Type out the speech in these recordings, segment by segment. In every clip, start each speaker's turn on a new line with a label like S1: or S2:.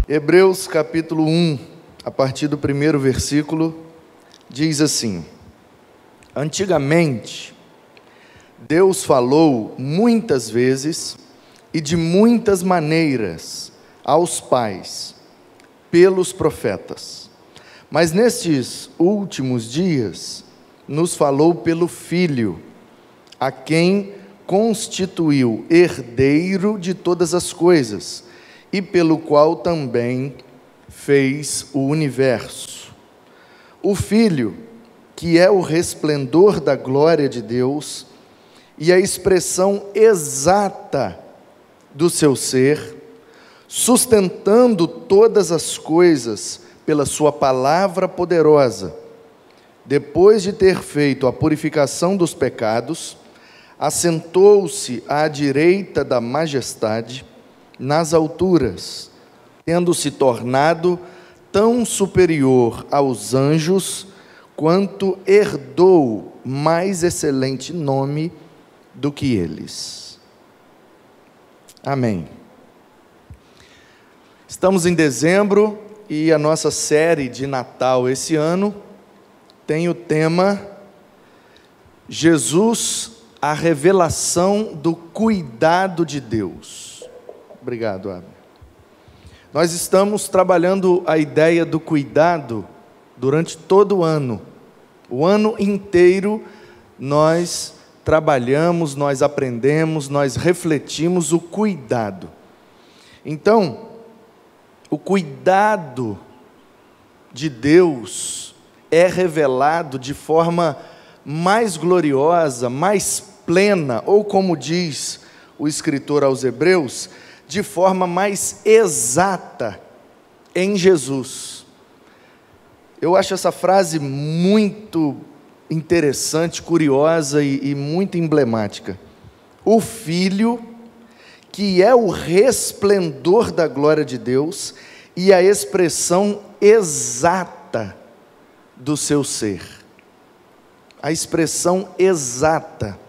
S1: Hebreus capítulo 1, a partir do primeiro versículo, diz assim: Antigamente, Deus falou muitas vezes e de muitas maneiras aos pais, pelos profetas. Mas nestes últimos dias, nos falou pelo Filho, a quem constituiu herdeiro de todas as coisas, e pelo qual também fez o universo. O Filho, que é o resplendor da glória de Deus e a expressão exata do seu ser, sustentando todas as coisas pela sua palavra poderosa, depois de ter feito a purificação dos pecados, assentou-se à direita da majestade nas alturas, tendo se tornado tão superior aos anjos, quanto herdou mais excelente nome do que eles. Amém. Estamos em dezembro e a nossa série de Natal esse ano tem o tema Jesus, a revelação do cuidado de Deus. Obrigado, Abner. Nós estamos trabalhando a ideia do cuidado durante todo o ano. O ano inteiro nós trabalhamos, nós aprendemos, nós refletimos o cuidado. Então, o cuidado de Deus é revelado de forma mais gloriosa, mais plena, ou como diz o escritor aos Hebreus, de forma mais exata em Jesus. Eu acho essa frase muito interessante, curiosa e muito emblemática. O Filho, que é o resplendor da glória de Deus e a expressão exata do seu ser. A expressão exata.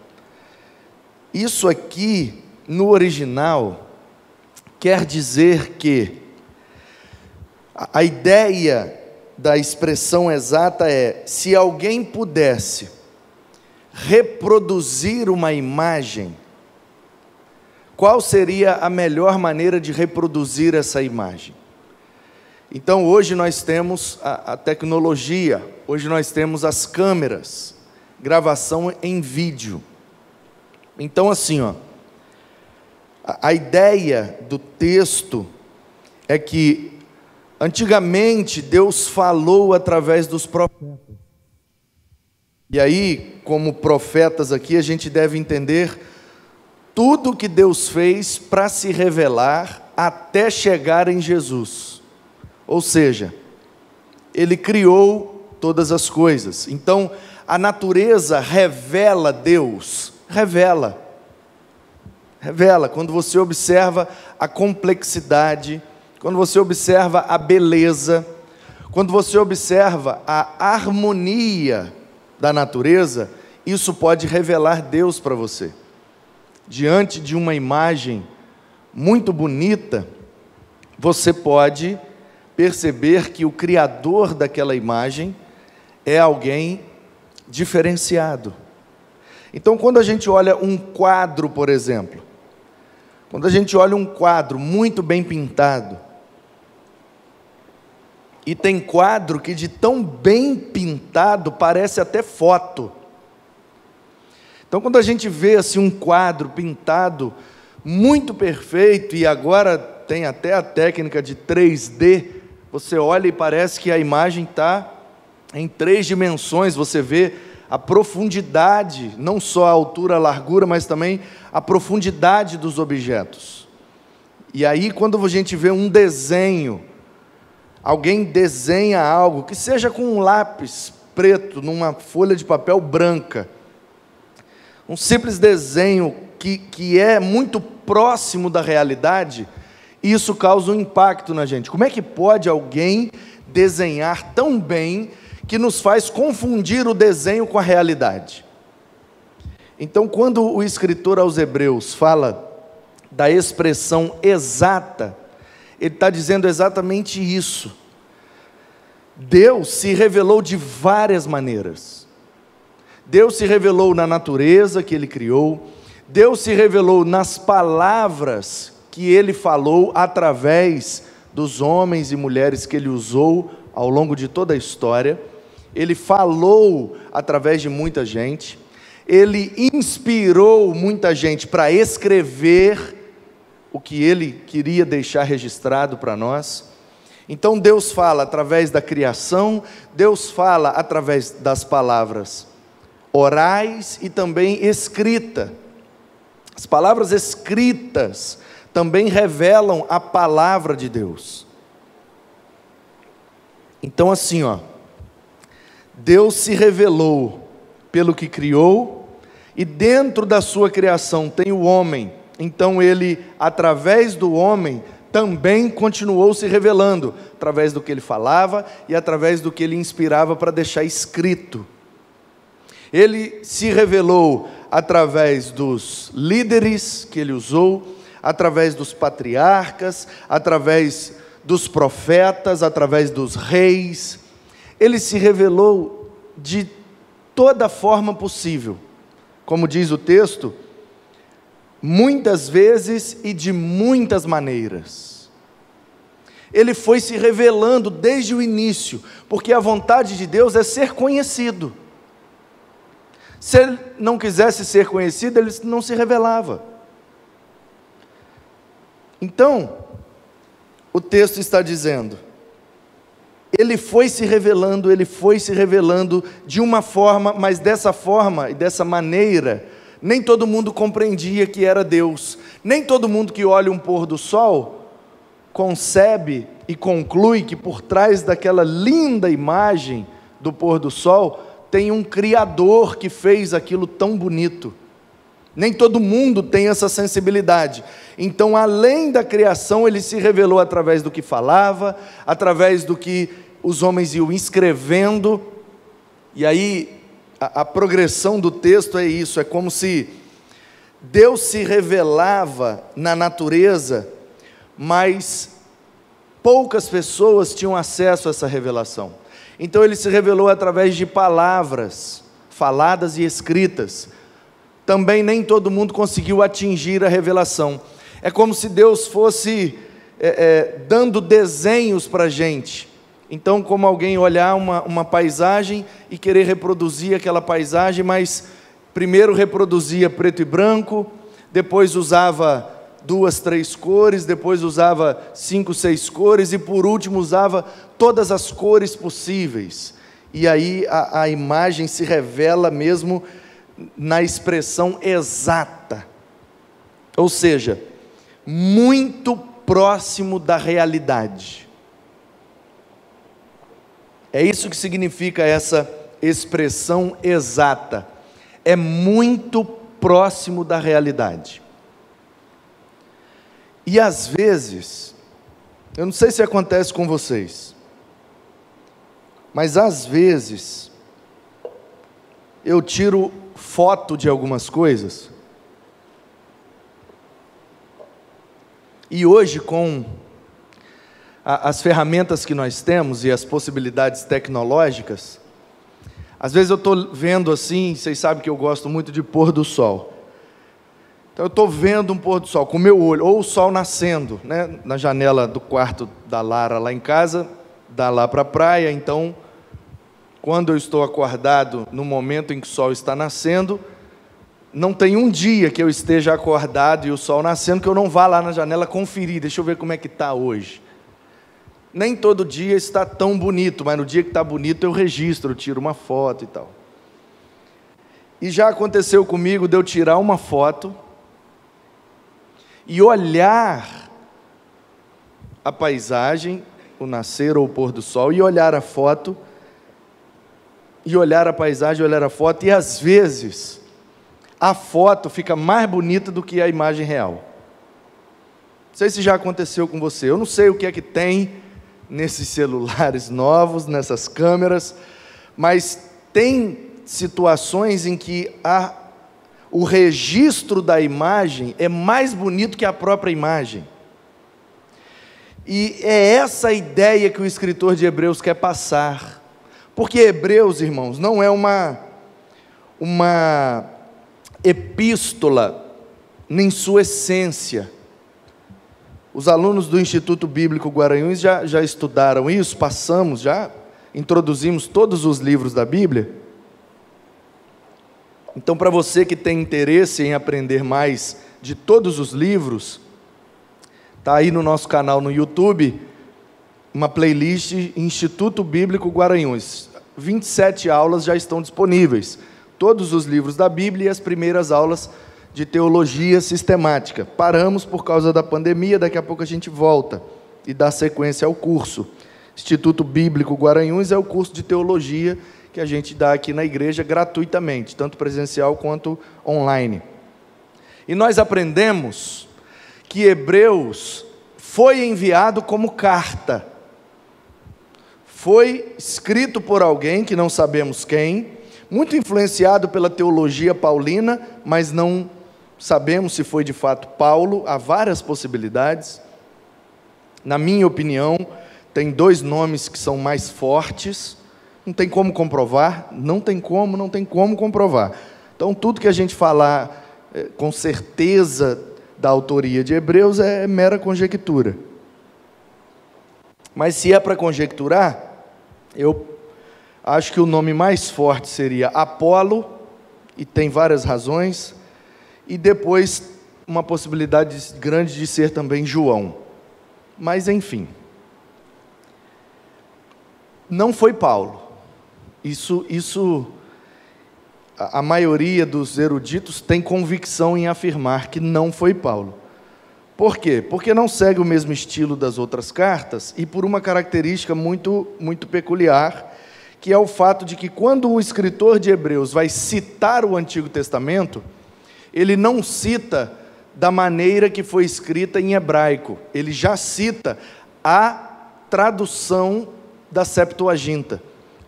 S1: Isso aqui, no original, quer dizer que a ideia da expressão exata é: se alguém pudesse reproduzir uma imagem, qual seria a melhor maneira de reproduzir essa imagem? Então hoje nós temos a tecnologia, hoje nós temos as câmeras, gravação em vídeo. Então assim, a ideia do texto é que antigamente Deus falou através dos profetas. E aí, como profetas aqui, a gente deve entender tudo que Deus fez para se revelar até chegar em Jesus. Ou seja, Ele criou todas as coisas. Então, a natureza revela Deus, revela. Quando você observa a complexidade, quando você observa a beleza, quando você observa a harmonia da natureza, isso pode revelar Deus para você. Diante de uma imagem muito bonita, você pode perceber que o criador daquela imagem é alguém diferenciado. Então, quando a gente olha um quadro, por exemplo, quando a gente olha um quadro muito bem pintado, e tem quadro que de tão bem pintado parece até foto. Então quando a gente vê assim um quadro pintado muito perfeito, e agora tem até a técnica de 3D, você olha e parece que a imagem está em 3 dimensões, você vê a profundidade, não só a altura, a largura, mas também a profundidade dos objetos. E aí quando a gente vê um desenho, alguém desenha algo, que seja com um lápis preto, numa folha de papel branca, um simples desenho que é muito próximo da realidade, isso causa um impacto na gente. Como é que pode alguém desenhar tão bem que nos faz confundir o desenho com a realidade? Então, quando o escritor aos Hebreus fala da expressão exata, ele está dizendo exatamente isso. Deus se revelou de várias maneiras. Deus se revelou na natureza que Ele criou, Deus se revelou nas palavras que Ele falou através dos homens e mulheres que Ele usou ao longo de toda a história. Ele falou através de muita gente, Ele inspirou muita gente para escrever o que Ele queria deixar registrado para nós. Então Deus fala através da criação, Deus fala através das palavras orais e também escrita. As palavras escritas também revelam a palavra de Deus. Então assim, Deus se revelou pelo que criou, e dentro da sua criação tem o homem. Então Ele, através do homem, também continuou se revelando, através do que Ele falava e através do que Ele inspirava para deixar escrito. Ele se revelou através dos líderes que Ele usou, através dos patriarcas, através dos profetas, através dos reis. Ele se revelou de toda forma possível, como diz o texto, muitas vezes e de muitas maneiras. Ele foi se revelando desde o início, porque a vontade de Deus é ser conhecido. Se Ele não quisesse ser conhecido, Ele não se revelava. Então, o texto está dizendo, Ele foi se revelando de uma forma, mas dessa forma e dessa maneira, nem todo mundo compreendia que era Deus. Nem todo mundo que olha um pôr do sol concebe e conclui que por trás daquela linda imagem do pôr do sol tem um Criador que fez aquilo tão bonito. Nem todo mundo tem essa sensibilidade. Então, além da criação, Ele se revelou através do que falava, através do que os homens iam escrevendo. E aí a progressão do texto é isso, é como se Deus se revelava na natureza, mas poucas pessoas tinham acesso a essa revelação. Então Ele se revelou através de palavras faladas e escritas. Também nem todo mundo conseguiu atingir a revelação. É como se Deus fosse dando desenhos para a gente. Então, como alguém olhar uma paisagem e querer reproduzir aquela paisagem, mas primeiro reproduzia preto e branco, depois usava 2, 3 cores, depois usava 5, 6 cores, e por último usava todas as cores possíveis. E aí a imagem se revela mesmo na expressão exata, ou seja, muito próximo da realidade. É isso que significa essa expressão exata, é muito próximo da realidade. E às vezes, eu não sei se acontece com vocês, mas às vezes, eu tiro foto de algumas coisas, e hoje com as ferramentas que nós temos e as possibilidades tecnológicas, às vezes eu estou vendo assim, vocês sabem que eu gosto muito de pôr do sol, então eu estou vendo um pôr do sol com o meu olho, ou o sol nascendo, né, na janela do quarto da Lara lá em casa, dá lá para a praia. Então quando eu estou acordado no momento em que o sol está nascendo, não tem um dia que eu esteja acordado e o sol nascendo que eu não vá lá na janela conferir, deixa eu ver como é que está hoje. Nem todo dia está tão bonito, mas no dia que está bonito eu registro, eu tiro uma foto e tal. E já aconteceu comigo de eu tirar uma foto e olhar a paisagem, o nascer ou o pôr do sol, e olhar a foto, e olhar a paisagem, olhar a foto, e às vezes a foto fica mais bonita do que a imagem real. Não sei se já aconteceu com você, eu não sei o que é que tem nesses celulares novos, nessas câmeras, mas tem situações em que o registro da imagem é mais bonito que a própria imagem. E é essa a ideia que o escritor de Hebreus quer passar. Porque Hebreus, irmãos, não é uma epístola nem sua essência. Os alunos do Instituto Bíblico Guaranhuns já estudaram isso, já introduzimos todos os livros da Bíblia. Então, para você que tem interesse em aprender mais de todos os livros, está aí no nosso canal no YouTube, uma playlist Instituto Bíblico Guaranhuns. 27 aulas já estão disponíveis. Todos os livros da Bíblia e as primeiras aulas de teologia sistemática. Paramos por causa da pandemia, daqui a pouco a gente volta e dá sequência ao curso. Instituto Bíblico Guaranhuns é o curso de teologia que a gente dá aqui na igreja gratuitamente, tanto presencial quanto online. E nós aprendemos que Hebreus foi enviado como carta. Foi escrito por alguém que não sabemos quem, muito influenciado pela teologia paulina, mas não sabemos se foi de fato Paulo. Há várias possibilidades. Na minha opinião, tem 2 nomes que são mais fortes. Não tem como comprovar, não tem como comprovar. Então, tudo que a gente falar com certeza da autoria de Hebreus é mera conjectura. Mas se é para conjecturar, eu acho que o nome mais forte seria Apolo, e tem várias razões, e depois uma possibilidade grande de ser também João. Mas, enfim, não foi Paulo. Isso a maioria dos eruditos tem convicção em afirmar que não foi Paulo. Por quê? Porque não segue o mesmo estilo das outras cartas e por uma característica muito peculiar, que é o fato de que quando o escritor de Hebreus vai citar o Antigo Testamento, ele não cita da maneira que foi escrita em hebraico, ele já cita a tradução da Septuaginta.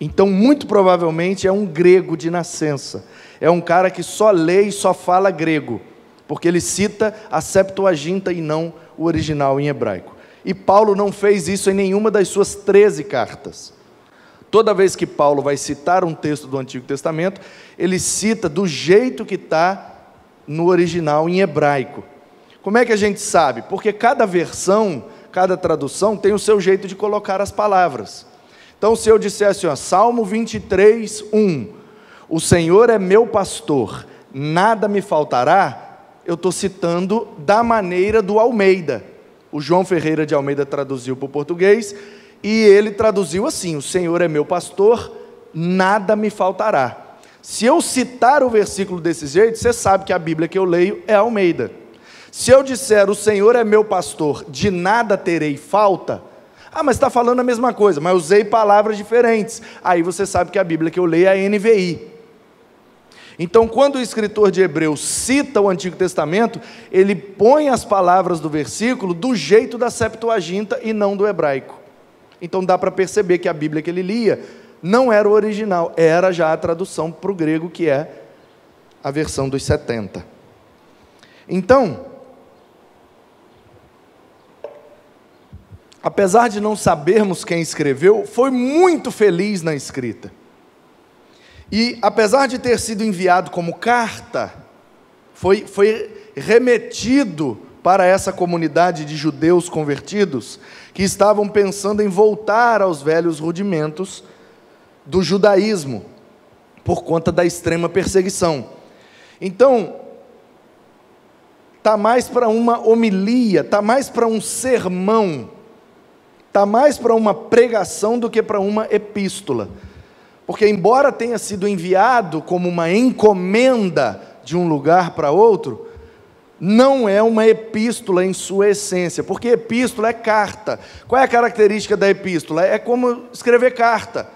S1: Então, muito provavelmente, é um grego de nascença. É um cara que só lê e só fala grego, porque ele cita a Septuaginta e não o original em hebraico. E Paulo não fez isso em nenhuma das suas 13 cartas. Toda vez que Paulo vai citar um texto do Antigo Testamento, ele cita do jeito que está no original em hebraico. Como é que a gente sabe? Porque cada versão, cada tradução tem o seu jeito de colocar as palavras. Então, se eu dissesse, Salmo 23, 1, o Senhor é meu pastor, nada me faltará, eu estou citando da maneira do Almeida. O João Ferreira de Almeida traduziu para o português, e ele traduziu assim, o Senhor é meu pastor, nada me faltará. Se eu citar o versículo desse jeito, você sabe que a Bíblia que eu leio é Almeida. Se eu disser, o Senhor é meu pastor, de nada terei falta, mas está falando a mesma coisa, mas usei palavras diferentes. Aí você sabe que a Bíblia que eu leio é a NVI. Então, quando o escritor de Hebreus cita o Antigo Testamento, ele põe as palavras do versículo do jeito da Septuaginta e não do hebraico. Então dá para perceber que a Bíblia que ele lia não era o original, era já a tradução para o grego, que é a versão dos 70. Então, apesar de não sabermos quem escreveu, foi muito feliz na escrita. E apesar de ter sido enviado como carta, foi remetido para essa comunidade de judeus convertidos, que estavam pensando em voltar aos velhos rudimentos do judaísmo, por conta da extrema perseguição. Então, está mais para uma homilia, está mais para um sermão, está mais para uma pregação do que para uma epístola. Porque embora tenha sido enviado como uma encomenda de um lugar para outro, não é uma epístola em sua essência, porque epístola é carta. Qual é a característica da epístola? É como escrever carta.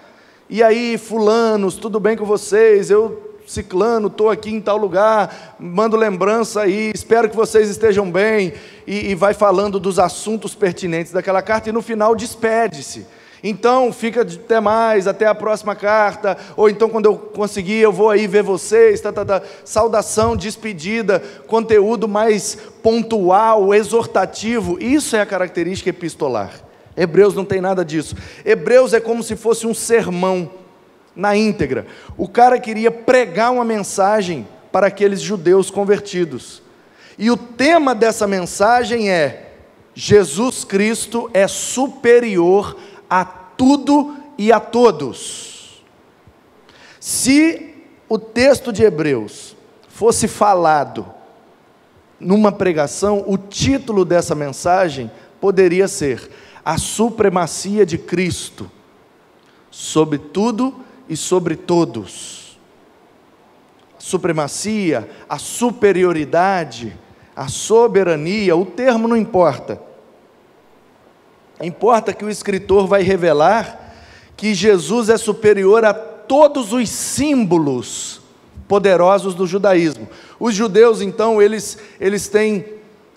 S1: E aí, fulanos, tudo bem com vocês? Eu, ciclano, estou aqui em tal lugar, mando lembrança aí, espero que vocês estejam bem, e vai falando dos assuntos pertinentes daquela carta, e no final despede-se. Então fica até mais, até a próxima carta, ou então quando eu conseguir eu vou aí ver vocês, saudação, despedida, conteúdo mais pontual, exortativo. Isso é a característica epistolar. Hebreus não tem nada disso. Hebreus é como se fosse um sermão na íntegra. O cara queria pregar uma mensagem para aqueles judeus convertidos, e o tema dessa mensagem é: Jesus Cristo é superior a tudo e a todos. Se o texto de Hebreus fosse falado numa pregação, o título dessa mensagem poderia ser: a supremacia de Cristo sobre tudo e sobre todos. A supremacia, a superioridade, a soberania, o termo não importa. Importa que o escritor vai revelar que Jesus é superior a todos os símbolos poderosos do judaísmo. Os judeus, então, eles têm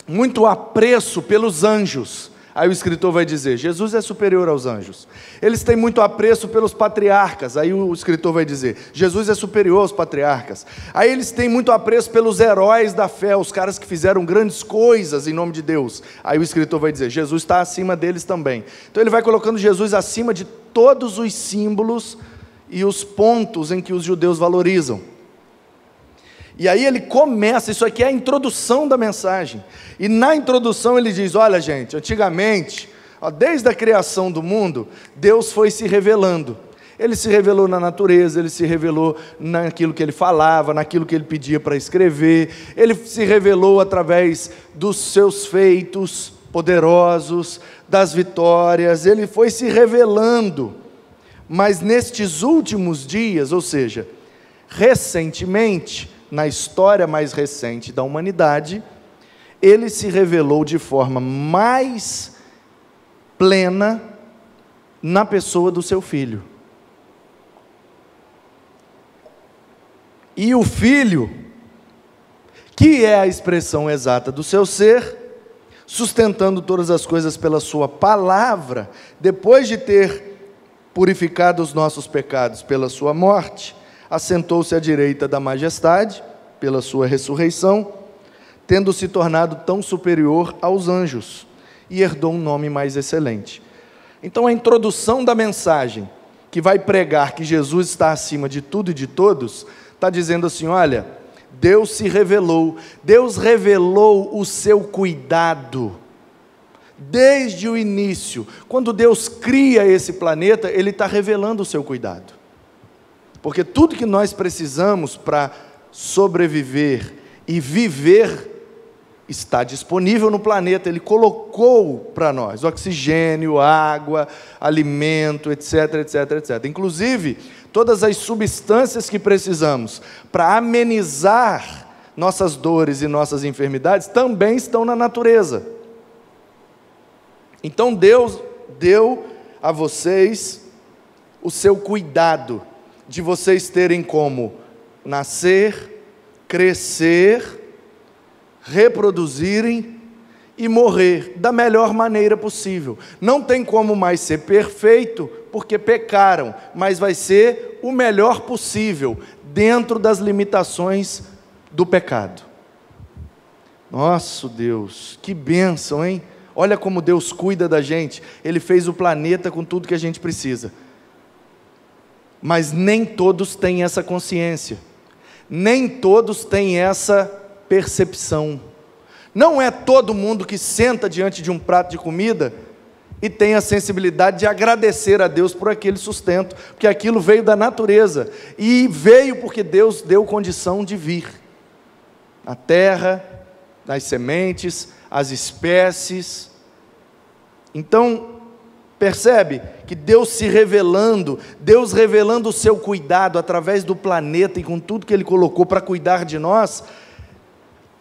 S1: muito apreço pelos anjos. Aí o escritor vai dizer: Jesus é superior aos anjos. Eles têm muito apreço pelos patriarcas. Aí o escritor vai dizer: Jesus é superior aos patriarcas. Aí eles têm muito apreço pelos heróis da fé, os caras que fizeram grandes coisas em nome de Deus. Aí o escritor vai dizer: Jesus está acima deles também. Então ele vai colocando Jesus acima de todos os símbolos e os pontos em que os judeus valorizam. E aí ele começa, isso aqui é a introdução da mensagem, e na introdução ele diz: olha gente, antigamente, desde a criação do mundo, Deus foi se revelando. Ele se revelou na natureza, ele se revelou naquilo que ele falava, naquilo que ele pedia para escrever, ele se revelou através dos seus feitos poderosos, das vitórias, ele foi se revelando. Mas nestes últimos dias, ou seja, recentemente, na história mais recente da humanidade, ele se revelou de forma mais plena na pessoa do seu Filho. E o Filho, que é a expressão exata do seu ser, sustentando todas as coisas pela sua palavra, depois de ter purificado os nossos pecados pela sua morte, assentou-se à direita da majestade, pela sua ressurreição, tendo se tornado tão superior aos anjos, e herdou um nome mais excelente. Então a introdução da mensagem, que vai pregar que Jesus está acima de tudo e de todos, está dizendo assim: olha, Deus se revelou, Deus revelou o seu cuidado, desde o início. Quando Deus cria esse planeta, Ele está revelando o seu cuidado. Porque tudo que nós precisamos para sobreviver e viver está disponível no planeta. Ele colocou para nós oxigênio, água, alimento, etc, etc, etc. Inclusive, todas as substâncias que precisamos para amenizar nossas dores e nossas enfermidades também estão na natureza. Então Deus deu a vocês o seu cuidado, de vocês terem como nascer, crescer, reproduzirem e morrer da melhor maneira possível. Não tem como mais ser perfeito, porque pecaram, mas vai ser o melhor possível, dentro das limitações do pecado. Nosso Deus, que bênção, hein? Olha como Deus cuida da gente. Ele fez o planeta com tudo que a gente precisa. Mas nem todos têm essa consciência, nem todos têm essa percepção. Não é todo mundo que senta diante de um prato de comida e tem a sensibilidade de agradecer a Deus por aquele sustento, porque aquilo veio da natureza, e veio porque Deus deu condição de vir. A terra, as sementes, as espécies. Então, percebe que Deus se revelando, Deus revelando o seu cuidado através do planeta e com tudo que Ele colocou para cuidar de nós,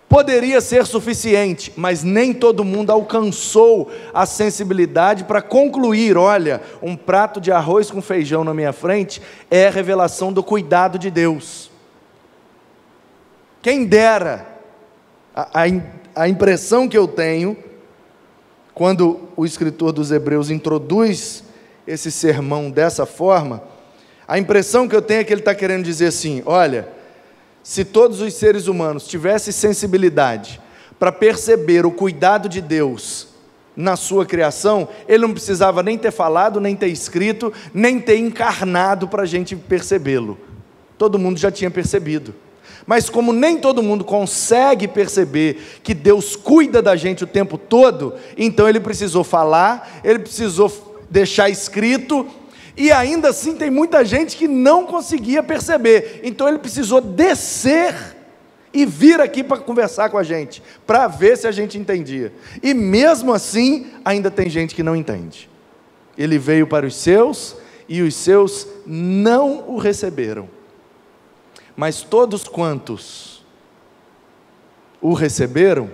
S1: poderia ser suficiente, mas nem todo mundo alcançou a sensibilidade para concluir: olha, um prato de arroz com feijão na minha frente é a revelação do cuidado de Deus. Quem dera, a impressão que eu tenho, quando o escritor dos Hebreus introduz esse sermão dessa forma, a impressão que eu tenho é que ele está querendo dizer assim: olha, se todos os seres humanos tivessem sensibilidade para perceber o cuidado de Deus na sua criação, ele não precisava nem ter falado, nem ter escrito, nem ter encarnado para a gente percebê-lo. Todo mundo já tinha percebido. Mas como nem todo mundo consegue perceber que Deus cuida da gente o tempo todo, então ele precisou falar, ele precisou deixar escrito, e ainda assim tem muita gente que não conseguia perceber. Então ele precisou descer e vir aqui para conversar com a gente, para ver se a gente entendia. E mesmo assim, ainda tem gente que não entende. Ele veio para os seus, e os seus não o receberam. Mas todos quantos o receberam,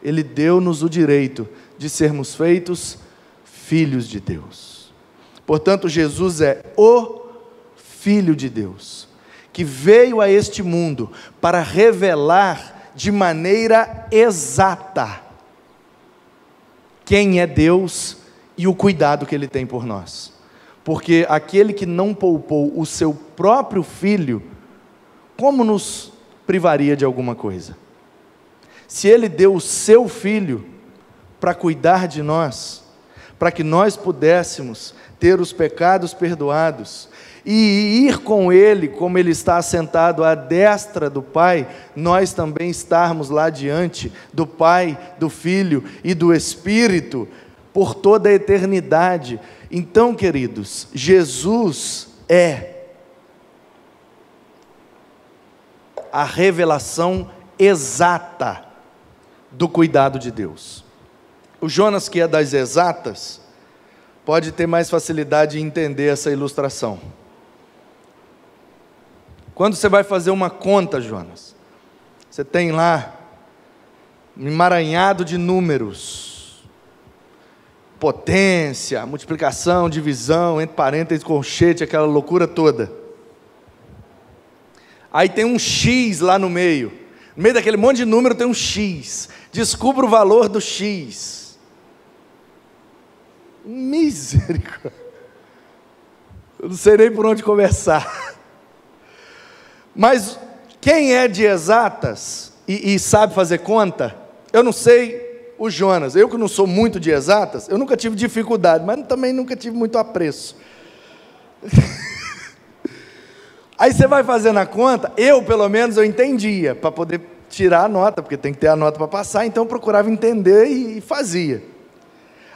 S1: ele deu-nos o direito de sermos feitos filhos de Deus. Portanto, Jesus é o Filho de Deus, que veio a este mundo para revelar de maneira exata quem é Deus e o cuidado que Ele tem por nós. Porque aquele que não poupou o seu próprio Filho, como nos privaria de alguma coisa? Se Ele deu o seu Filho para cuidar de nós, para que nós pudéssemos ter os pecados perdoados, e ir com Ele, como Ele está assentado à destra do Pai, nós também estarmos lá diante do Pai, do Filho e do Espírito, por toda a eternidade. Então, queridos, Jesus é a revelação exata do cuidado de Deus. O Jonas, que é das exatas, pode ter mais facilidade em entender essa ilustração. Quando você vai fazer uma conta, Jonas, você tem lá um emaranhado de números, potência, multiplicação, divisão, entre parênteses, colchete, aquela loucura toda. Aí tem um X lá no meio daquele monte de número tem um X, descubra o valor do X. Misericórdia, eu não sei nem por onde começar. Mas quem é de exatas e sabe fazer conta, eu não sei o Jonas, eu que não sou muito de exatas, eu nunca tive dificuldade, mas também nunca tive muito apreço. Aí você vai fazendo a conta, eu pelo menos eu entendia, para poder tirar a nota, porque tem que ter a nota para passar, então eu procurava entender e fazia.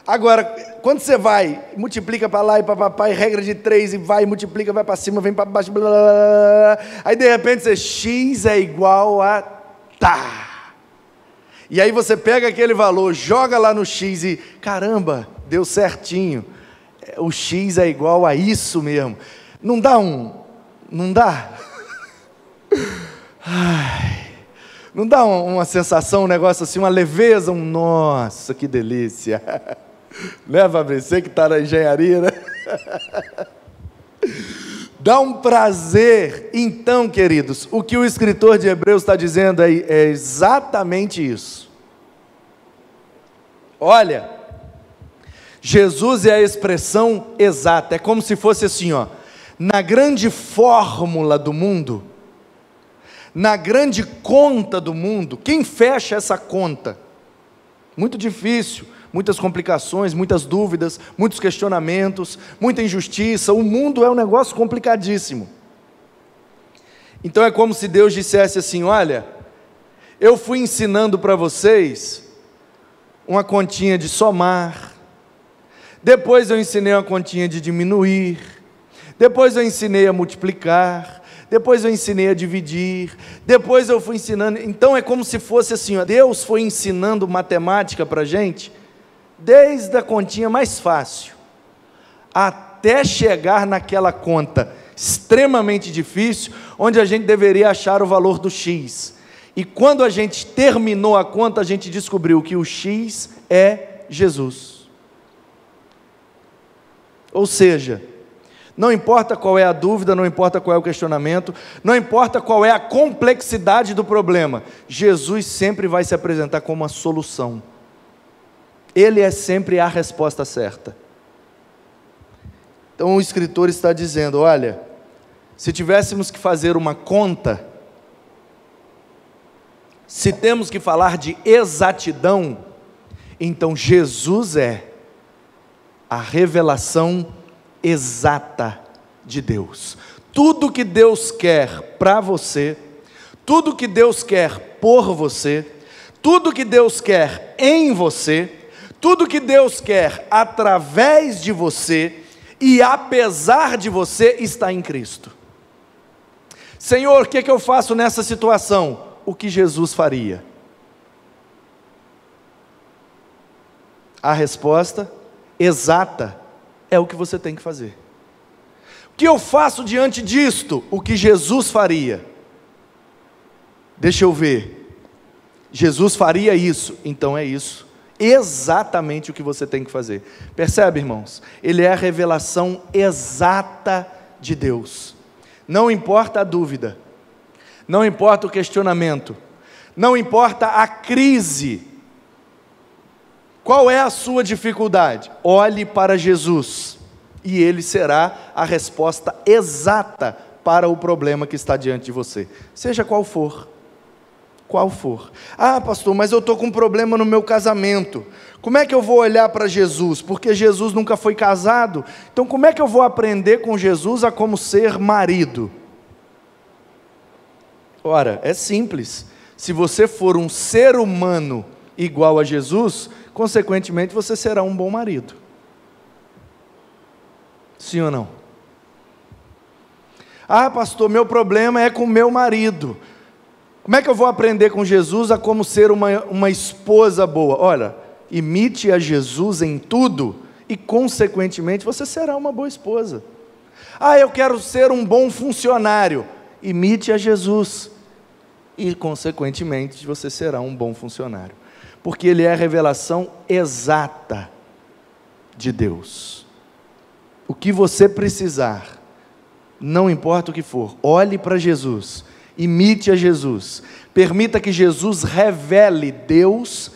S1: Agora, quando você vai, multiplica para lá e para papai, regra de 3, e vai, multiplica, vai para cima, vem para baixo, blá, blá, blá, aí de repente você, X é igual a tá. E aí você pega aquele valor, joga lá no X e, caramba, deu certinho, o X é igual a isso mesmo. Não dá não dá? Ai, não dá uma sensação, um negócio assim, uma leveza, nossa, que delícia. Leva a você que está na engenharia, né? Dá um prazer. Então, queridos, o que o escritor de Hebreus está dizendo aí é exatamente isso. Olha, Jesus é a expressão exata, é como se fosse assim, ó, na grande fórmula do mundo, na grande conta do mundo, quem fecha essa conta? Muito difícil, muitas complicações, muitas dúvidas, muitos questionamentos, muita injustiça, o mundo é um negócio complicadíssimo. Então é como se Deus dissesse assim, olha, eu fui ensinando para vocês uma continha de somar, depois eu ensinei uma continha de diminuir, depois eu ensinei a multiplicar, depois eu ensinei a dividir, depois eu fui ensinando, então é como se fosse assim, ó, Deus foi ensinando matemática para a gente, desde a continha mais fácil, até chegar naquela conta extremamente difícil, onde a gente deveria achar o valor do X, e quando a gente terminou a conta, a gente descobriu que o X é Jesus. Ou seja, não importa qual é a dúvida, não importa qual é o questionamento, não importa qual é a complexidade do problema, Jesus sempre vai se apresentar como uma solução. Ele é sempre a resposta certa. Então o escritor está dizendo, olha, se tivéssemos que fazer uma conta, se temos que falar de exatidão, então Jesus é a revelação exata de Deus. Tudo que Deus quer para você, tudo que Deus quer por você, tudo que Deus quer em você, tudo que Deus quer através de você e apesar de você, está em Cristo. Senhor, o que eu faço nessa situação? O que Jesus faria? A resposta exata é o que você tem que fazer. O que eu faço diante disto? O que Jesus faria. Deixa eu ver. Jesus faria isso, então é isso. Exatamente o que você tem que fazer. Percebe, irmãos? Ele é a revelação exata de Deus. Não importa a dúvida, não importa o questionamento, não importa a crise. Qual é a sua dificuldade? Olhe para Jesus e Ele será a resposta exata para o problema que está diante de você, seja qual for. Qual for. Ah, pastor, mas eu estou com um problema no meu casamento. Como é que eu vou olhar para Jesus? Porque Jesus nunca foi casado. Então como é que eu vou aprender com Jesus a como ser marido? Ora, é simples. Se você for um ser humano igual a Jesus, consequentemente você será um bom marido. Sim ou não? Ah, pastor, meu problema é com meu marido. Como é que eu vou aprender com Jesus a como ser uma esposa boa? Olha, imite a Jesus em tudo e consequentemente você será uma boa esposa. Ah, eu quero ser um bom funcionário. Imite a Jesus e consequentemente você será um bom funcionário. Porque Ele é a revelação exata de Deus. O que você precisar, não importa o que for, olhe para Jesus, imite a Jesus, permita que Jesus revele Deus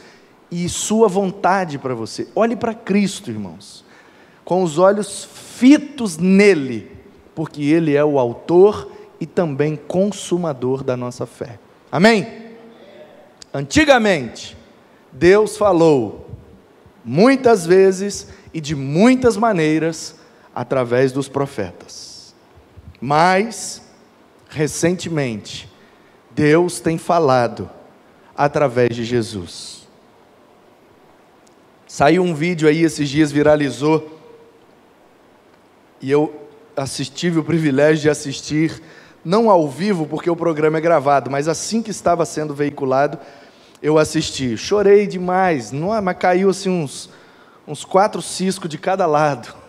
S1: e sua vontade para você. Olhe para Cristo, irmãos, com os olhos fitos nele, porque Ele é o autor e também consumador da nossa fé. Amém? Antigamente, Deus falou muitas vezes e de muitas maneiras através dos profetas. Mas, recentemente, Deus tem falado através de Jesus. Saiu um vídeo aí esses dias, viralizou, e eu tive o privilégio de assistir, não ao vivo, porque o programa é gravado, mas assim que estava sendo veiculado, eu assisti. Chorei demais, mas caiu assim uns 4 ciscos de cada lado.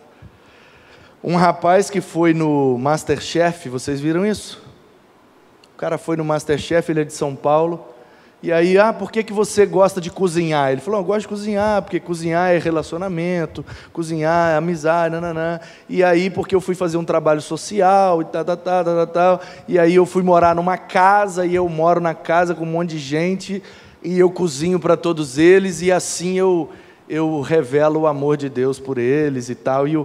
S1: Um rapaz que foi no Masterchef, vocês viram isso? O cara foi no Masterchef, ele é de São Paulo, e aí, por que você gosta de cozinhar? Ele falou, eu gosto de cozinhar, porque cozinhar é relacionamento, cozinhar é amizade, nananã. E aí, porque eu fui fazer um trabalho social, e tal, e aí eu fui morar numa casa, e eu moro na casa com um monte de gente, e eu cozinho para todos eles, e assim eu revelo o amor de Deus por eles e tal, e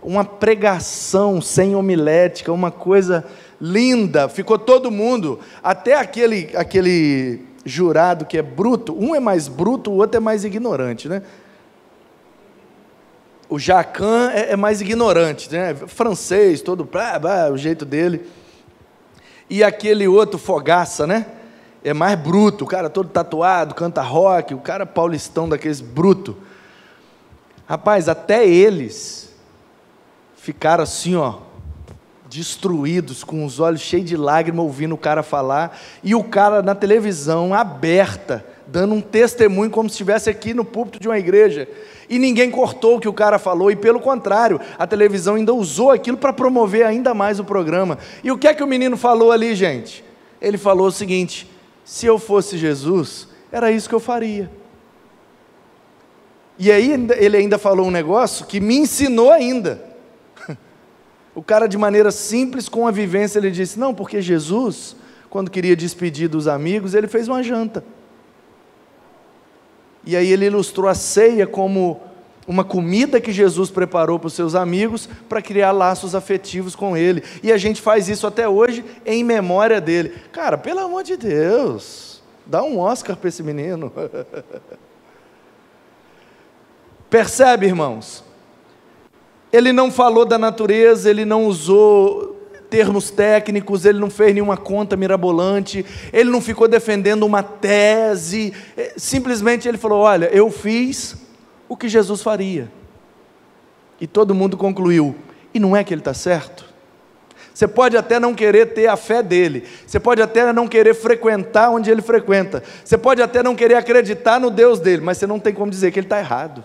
S1: uma pregação sem homilética, uma coisa linda, ficou todo mundo, até aquele jurado que é bruto, um é mais bruto, o outro é mais ignorante, né? O Jacan é mais ignorante, né? Francês, todo, o jeito dele, e aquele outro Fogaça, né? É mais bruto, o cara todo tatuado, canta rock, o cara paulistão daqueles bruto. Rapaz, até eles ficaram assim, destruídos, com os olhos cheios de lágrimas, ouvindo o cara falar, e o cara na televisão, aberta, dando um testemunho, como se estivesse aqui no púlpito de uma igreja, e ninguém cortou o que o cara falou, e pelo contrário, a televisão ainda usou aquilo para promover ainda mais o programa. E o que é que o menino falou ali, gente? Ele falou o seguinte, se eu fosse Jesus, era isso que eu faria. E aí ele ainda falou um negócio que me ensinou ainda. O cara, de maneira simples, com a vivência, ele disse, não, porque Jesus, quando queria despedir dos amigos, ele fez uma janta. E aí ele ilustrou a ceia como uma comida que Jesus preparou para os seus amigos para criar laços afetivos com ele. E a gente faz isso até hoje em memória dele. Cara, pelo amor de Deus, dá um Oscar para esse menino. Percebe, irmãos? Ele não falou da natureza, ele não usou termos técnicos, ele não fez nenhuma conta mirabolante, ele não ficou defendendo uma tese, simplesmente ele falou: olha, eu fiz o que Jesus faria. E todo mundo concluiu: e não é que ele está certo? Você pode até não querer ter a fé dele, você pode até não querer frequentar onde ele frequenta, você pode até não querer acreditar no Deus dele, mas você não tem como dizer que ele está errado,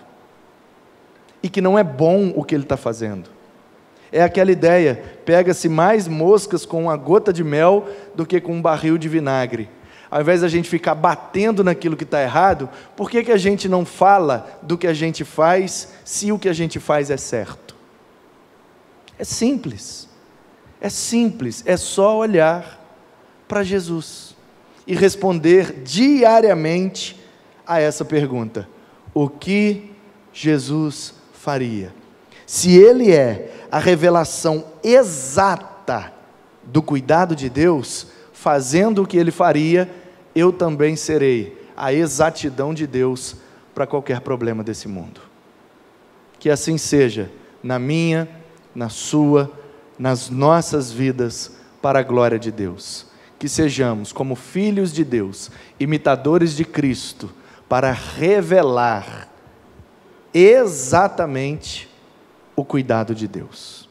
S1: e que não é bom o que ele está fazendo. É aquela ideia, pega-se mais moscas com uma gota de mel do que com um barril de vinagre. Ao invés da gente ficar batendo naquilo que está errado, por que a gente não fala do que a gente faz, se o que a gente faz é certo? É simples, é só olhar para Jesus e responder diariamente a essa pergunta: o que Jesus faria? Se ele é a revelação exata do cuidado de Deus, fazendo o que ele faria, eu também serei a exatidão de Deus para qualquer problema desse mundo. Que assim seja, na minha, na sua, nas nossas vidas, para a glória de Deus. Que sejamos, como filhos de Deus, imitadores de Cristo, para revelar exatamente o cuidado de Deus.